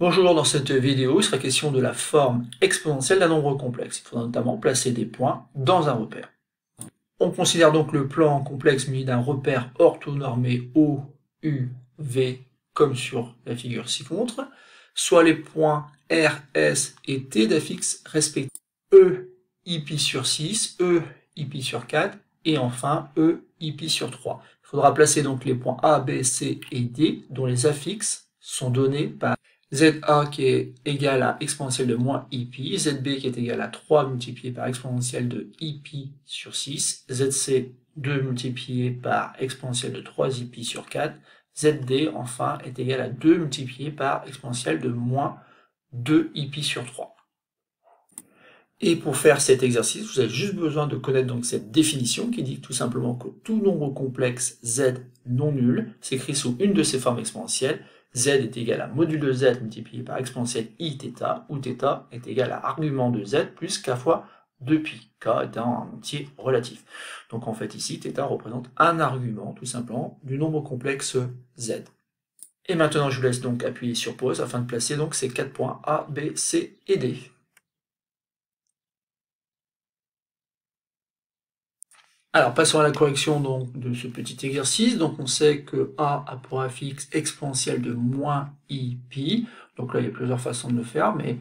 Bonjour, dans cette vidéo, il sera question de la forme exponentielle d'un nombre complexe. Il faudra notamment placer des points dans un repère. On considère donc le plan complexe muni d'un repère orthonormé O, U, V, comme sur la figure ci-contre, soit les points R, S et T d'affixe respectifs. E, I sur 6, E, I sur 4, et enfin E, I sur 3. Il faudra placer donc les points A, B, C et D, dont les affixes sont donnés par ZA qui est égal à exponentielle de moins IPi, ZB qui est égal à 3 multiplié par exponentielle de IPi sur 6, ZC 2 multiplié par exponentielle de 3 IPi sur 4, ZD enfin est égal à 2 multiplié par exponentielle de moins 2 IPi sur 3. Et pour faire cet exercice, vous avez juste besoin de connaître donc cette définition qui dit tout simplement que tout nombre complexe Z non nul s'écrit sous une de ces formes exponentielles. Z est égal à module de Z multiplié par exponentielle I θ, où θ est égal à argument de Z plus K fois 2π, K étant un entier relatif. Donc en fait ici, θ représente un argument tout simplement du nombre complexe Z. Et maintenant je vous laisse donc appuyer sur pause afin de placer donc ces 4 points A, B, C et D. Alors, passons à la correction donc, de ce petit exercice. Donc, on sait que A a pour affixe exponentielle de moins IPi. Donc là, il y a plusieurs façons de le faire, mais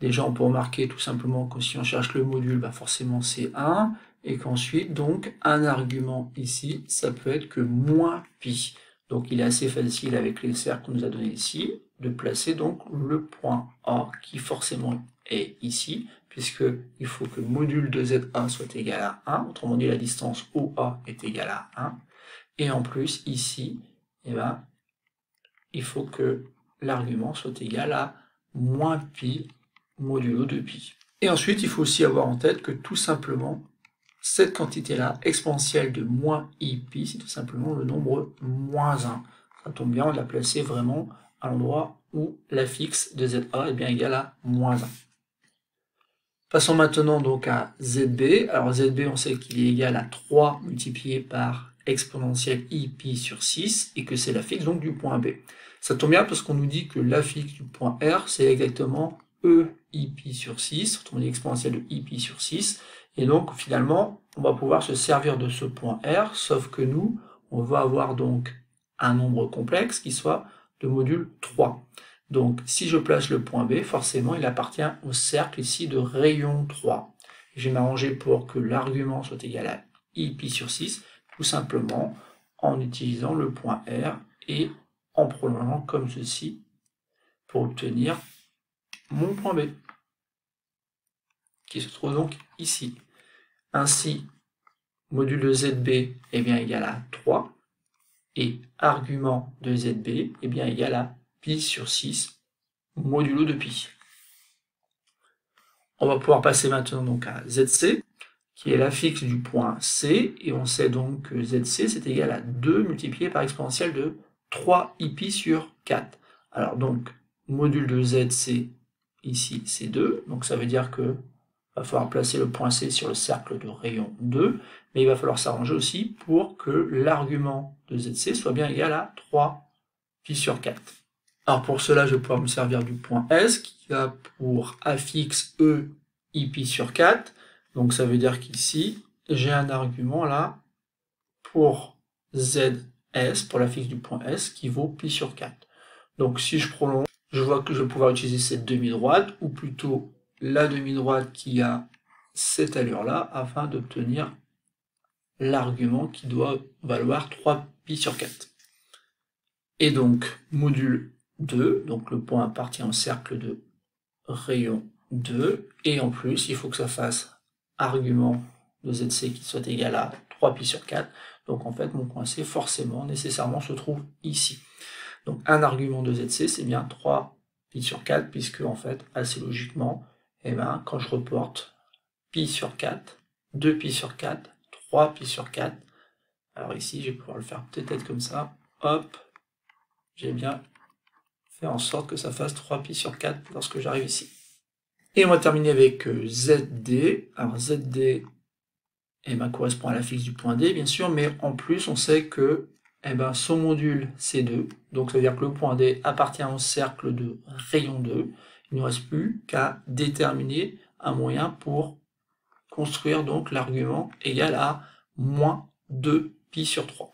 déjà, on peut remarquer tout simplement que si on cherche le module, bah forcément c'est 1, et qu'ensuite, donc, un argument ici, ça peut être que moins pi. Donc, il est assez facile avec les cercles qu'on nous a donnés ici, de placer donc le point A, qui forcément est ici, puisqu'il faut que module de ZA soit égal à 1, autrement dit la distance OA est égale à 1, et en plus ici, eh ben, il faut que l'argument soit égal à moins pi modulo de pi. Et ensuite, il faut aussi avoir en tête que tout simplement, cette quantité-là, exponentielle de moins IPi, c'est tout simplement le nombre moins 1. Ça tombe bien, on l'a placé vraiment à l'endroit où l'affixe de ZA est bien égal à moins 1. Passons maintenant donc à ZB. Alors ZB, on sait qu'il est égal à 3 multiplié par exponentielle IPi sur 6 et que c'est l'affixe donc du point B. Ça tombe bien parce qu'on nous dit que l'affixe du point R, c'est exactement EIPi sur 6, autrement dit exponentielle de IPi sur 6. Et donc finalement, on va pouvoir se servir de ce point R, sauf que nous, on va avoir donc un nombre complexe qui soit de module 3. Donc, si je place le point B, forcément, il appartient au cercle ici de rayon 3. Je vais m'arranger pour que l'argument soit égal à IPi sur 6, tout simplement en utilisant le point R et en prolongeant comme ceci pour obtenir mon point B, qui se trouve donc ici. Ainsi, module de ZB est bien égal à 3, et argument de ZB est bien égal à pi sur 6 modulo de pi. On va pouvoir passer maintenant donc à ZC, qui est l'affixe du point C, et on sait donc que ZC c'est égal à 2 multiplié par exponentielle de 3 IPi sur 4. Alors donc, module de ZC, ici c'est 2, donc ça veut dire que va falloir placer le point C sur le cercle de rayon 2, mais il va falloir s'arranger aussi pour que l'argument de ZC soit bien égal à 3 pi sur 4. Alors pour cela, je vais pouvoir me servir du point S, qui a pour affixe E IPi sur 4, donc ça veut dire qu'ici, j'ai un argument là, pour ZS, pour l'affixe du point S, qui vaut pi sur 4. Donc si je prolonge, je vois que je vais pouvoir utiliser cette demi-droite, ou plutôt la demi-droite qui a cette allure-là, afin d'obtenir l'argument qui doit valoir 3 pi sur 4. Et donc, module 2, donc le point appartient au cercle de rayon 2, et en plus, il faut que ça fasse argument de ZC qui soit égal à 3 pi sur 4, donc en fait, mon point C, forcément, nécessairement, se trouve ici. Donc, un argument de ZC, c'est bien 3 pi sur 4, puisque, en fait, assez logiquement, eh ben, quand je reporte pi sur 4, 2 pi sur 4, 3 pi sur 4, alors ici, je vais pouvoir le faire peut-être comme ça, hop, j'ai bien fait en sorte que ça fasse 3 pi sur 4 lorsque j'arrive ici. Et on va terminer avec ZD. Alors ZD correspond à l'affixe du point D, bien sûr, mais en plus, on sait que eh ben, son module c'est 2, donc ça veut dire que le point D appartient au cercle de rayon 2. Il ne nous reste plus qu'à déterminer un moyen pour construire donc l'argument égal à moins 2π sur 3.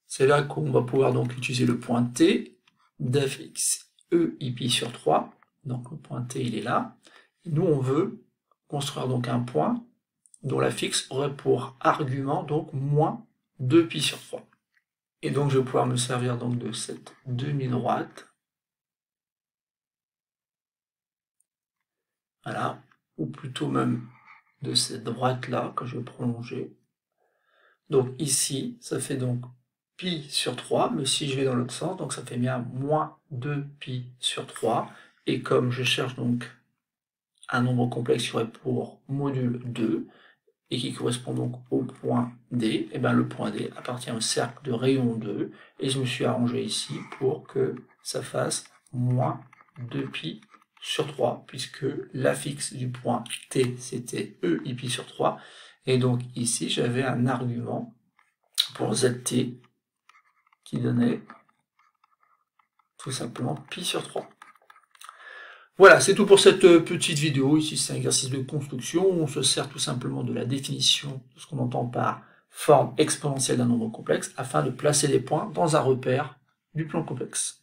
C'est là qu'on va pouvoir donc utiliser le point T d'fx EIπ sur 3. Donc le point T il est là. Et nous on veut construire donc un point dont la fixe aurait pour argument donc moins 2π sur 3. Et donc je vais pouvoir me servir donc de cette demi-droite. Voilà, ou plutôt même de cette droite-là que je vais prolonger. Donc ici, ça fait donc π sur 3, mais si je vais dans l'autre sens, donc ça fait bien moins 2π sur 3. Et comme je cherche donc un nombre complexe qui aurait pour module 2, et qui correspond donc au point D, et bien le point D appartient au cercle de rayon 2, et je me suis arrangé ici pour que ça fasse moins 2π sur 3, puisque la fixe du point T c'était EIπ sur 3, et donc ici j'avais un argument pour ZT qui donnait tout simplement π sur 3. Voilà, c'est tout pour cette petite vidéo. Ici, c'est un exercice de construction. On se sert tout simplement de la définition de ce qu'on entend par forme exponentielle d'un nombre complexe afin de placer des points dans un repère du plan complexe.